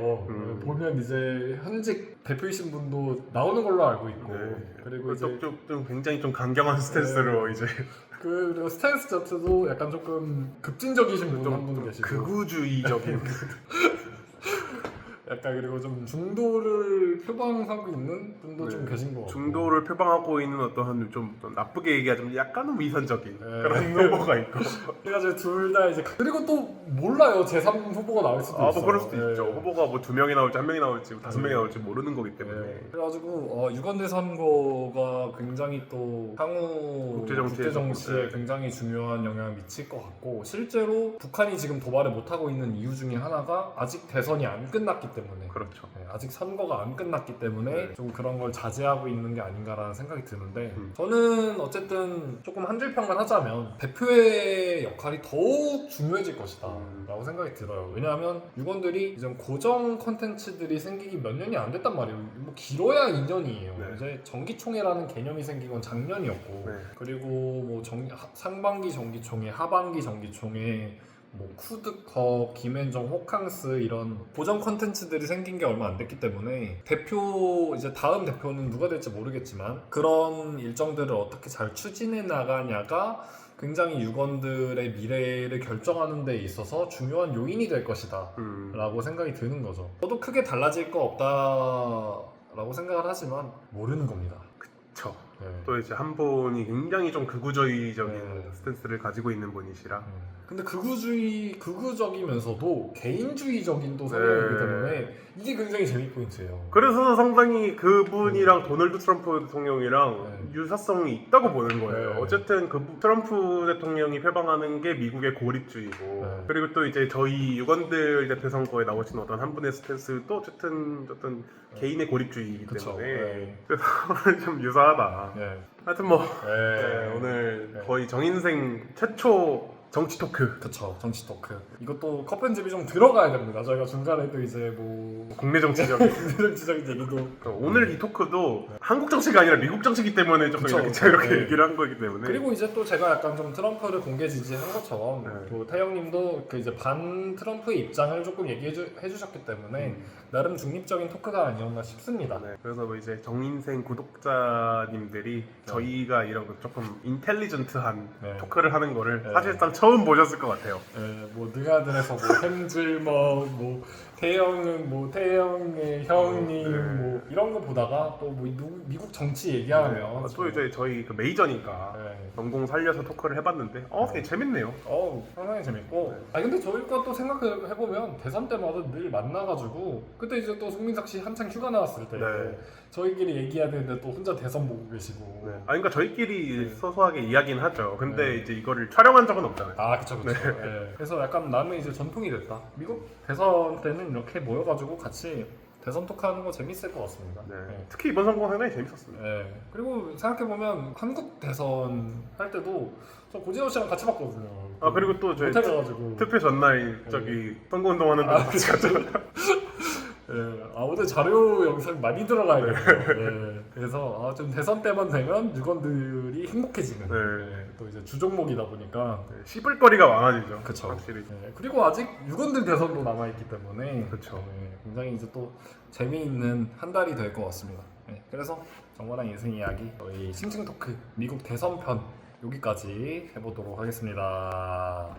Speaker 1: 보면 이제 현직 대표이신 분도 나오는 걸로 알고 있고 그리고 이제
Speaker 2: 좀 굉장히 좀 강경한 스탠스로 이제
Speaker 1: 그리고 스탠스 자체도 약간 조금 급진적이신 분 한 분 계시고
Speaker 2: 극우주의적인
Speaker 1: 약간 그리고 좀 중도를 표방하고 있는 분도 좀
Speaker 2: 네.
Speaker 1: 계신 것 같고.
Speaker 2: 중도를 표방하고 있는 어떠한 좀 나쁘게 얘기하자면 약간은 위선적인
Speaker 1: 네.
Speaker 2: 그런 후보가 있고.
Speaker 1: 그래가지고 둘 다 이제 그리고 또 몰라요. 제3 후보가 나올 수도 있어요.
Speaker 2: 뭐 그럴 수도
Speaker 1: 네.
Speaker 2: 있죠. 후보가 뭐 2명이 나올지 1명이 나올지 5명이 나올지 모르는 거기 때문에.
Speaker 1: 네. 그래가지고 유관대 선거가 굉장히 또 향후
Speaker 2: 국제정치에
Speaker 1: 국제정치에 굉장히 중요한 영향을 미칠 것 같고, 실제로 북한이 지금 도발을 못하고 있는 이유 중에 하나가 아직 대선이 안 끝났기 때문에.
Speaker 2: 그렇죠.
Speaker 1: 네, 아직 선거가 안 끝났기 때문에
Speaker 2: 네.
Speaker 1: 좀 그런 걸 자제하고 있는 게 아닌가라는 생각이 드는데,
Speaker 2: 음.
Speaker 1: 저는 어쨌든 조금 한 줄 평만 하자면 대표의 역할이 더욱 중요해질 것이다 라고 생각이 들어요. 왜냐하면 유권들이 이제 고정 컨텐츠들이 생기기 몇 년이 안 됐단 말이에요. 뭐 길어야 2년이에요.
Speaker 2: 네.
Speaker 1: 이제 정기총회라는 개념이 생긴 건 작년이었고,
Speaker 2: 네.
Speaker 1: 그리고 뭐 상반기 정기총회, 하반기 정기총회, 뭐 쿠드컵, 김앤정, 호캉스 이런 고정 컨텐츠들이 생긴 게 얼마 안 됐기 때문에 대표 이제 다음 대표는 누가 될지 모르겠지만 그런 일정들을 어떻게 잘 추진해 나가냐가 굉장히 유권들의 미래를 결정하는 데 있어서 중요한 요인이 될 것이다 라고 생각이 드는 거죠. 저도 크게 달라질 거 없다라고 생각을 하지만 모르는 겁니다.
Speaker 2: 그쵸.
Speaker 1: 네.
Speaker 2: 또 이제 한 분이 굉장히 좀 극우주의적인
Speaker 1: 네.
Speaker 2: 스탠스를 가지고 있는 분이시라.
Speaker 1: 근데 극우적이면서도 개인주의적인 또 성향이기 때문에 이게 굉장히 재미 포인트예요.
Speaker 2: 그래서 상당히 그분이랑 도널드 트럼프 대통령이랑 유사성이 있다고 보는 거예요.
Speaker 1: 네.
Speaker 2: 어쨌든 트럼프 대통령이 표방하는 게 미국의 고립주의고,
Speaker 1: 네.
Speaker 2: 그리고 또 이제 저희 유권들 대표 선거에 나오신 어떤 한 분의 스탠스도 어쨌든 어떤 개인의 고립주의이기
Speaker 1: 그쵸.
Speaker 2: 때문에
Speaker 1: 네.
Speaker 2: 그래서 좀 유사하다.
Speaker 1: 네.
Speaker 2: 하여튼 뭐
Speaker 1: 네.
Speaker 2: 오늘
Speaker 1: 네.
Speaker 2: 거의 정인생 최초 정치 토크.
Speaker 1: 그쵸, 정치 토크. 이것도 컷 편집이 좀 들어가야 됩니다. 저희가 중간에도 이제 뭐
Speaker 2: 국내 정치적인
Speaker 1: 정치적인 얘기도
Speaker 2: 오늘 이 토크도 한국 정치가 아니라 미국 정치기 때문에 조금
Speaker 1: 그쵸,
Speaker 2: 이렇게
Speaker 1: 그쵸.
Speaker 2: 제가 이렇게
Speaker 1: 네.
Speaker 2: 얘기를 한 거기 때문에.
Speaker 1: 그리고 이제 또 제가 약간 좀 트럼프를 공개 지지한 것처럼
Speaker 2: 네.
Speaker 1: 또 태영님도 그 이제 반 트럼프의 입장을 조금 해주셨기 때문에 나름 중립적인 토크가 아니었나 싶습니다.
Speaker 2: 네, 그래서 뭐 이제 정인생 구독자님들이 저희가 이런 거 조금 인텔리전트한
Speaker 1: 네.
Speaker 2: 토크를 하는 거를
Speaker 1: 네.
Speaker 2: 사실상 처음 보셨을 것 같아요.
Speaker 1: 뭐 능아들에서 뭐 햄질머, 뭐 태영은 뭐 태영의 형님,
Speaker 2: 네.
Speaker 1: 뭐 이런 거 보다가 또 뭐 미국 정치 얘기하면
Speaker 2: 또 이제 저희 그 메이저니까
Speaker 1: 네.
Speaker 2: 전공 살려서 토크를 해봤는데 되게 재밌네요.
Speaker 1: 상당히 재밌고. 근데 저희가 또 생각해보면 대선 때마다 늘 만나가지고 그때 이제 또 송민석 씨 한창 휴가 나왔을 때
Speaker 2: 네.
Speaker 1: 저희끼리 얘기해야 되는데 또 혼자 대선 보고 계시고.
Speaker 2: 그러니까 저희끼리 소소하게 이야기는 하죠. 근데
Speaker 1: 네.
Speaker 2: 이제 이거를 촬영한 적은 없잖아요.
Speaker 1: 그쵸. 네. 그래서 약간 나는 이제 전통이 됐다. 미국 대선 때는 이렇게 모여가지고 같이 대선 토크하는 거 재밌을 것 같습니다.
Speaker 2: 네.
Speaker 1: 네.
Speaker 2: 특히 이번 선거 상당히 재밌었습니다.
Speaker 1: 네. 그리고 생각해보면 한국 대선 할 때도 저 고진호 씨랑 같이 봤거든요.
Speaker 2: 그리고 또 저희
Speaker 1: 호텔 가가지고
Speaker 2: 투표 전날 저기 선거운동하는 데 같이 갔잖아요.
Speaker 1: 네. 오늘 자료 영상 많이 들어가야겠네요. 네. 그래서 좀 대선 때만 되면 유권들이 행복해지는
Speaker 2: 네.
Speaker 1: 또 이제 주종목이다 보니까
Speaker 2: 씹을거리가 많아지죠.
Speaker 1: 그쵸.
Speaker 2: 확실히.
Speaker 1: 네. 그리고 아직 유권들 대선도 남아있기 때문에
Speaker 2: 그쵸.
Speaker 1: 네. 굉장히 이제 또 재미있는 한 달이 될 것 같습니다. 네. 그래서 정관한 인생 이야기 저희 싱싱 토크 미국 대선 편 여기까지 해보도록 하겠습니다.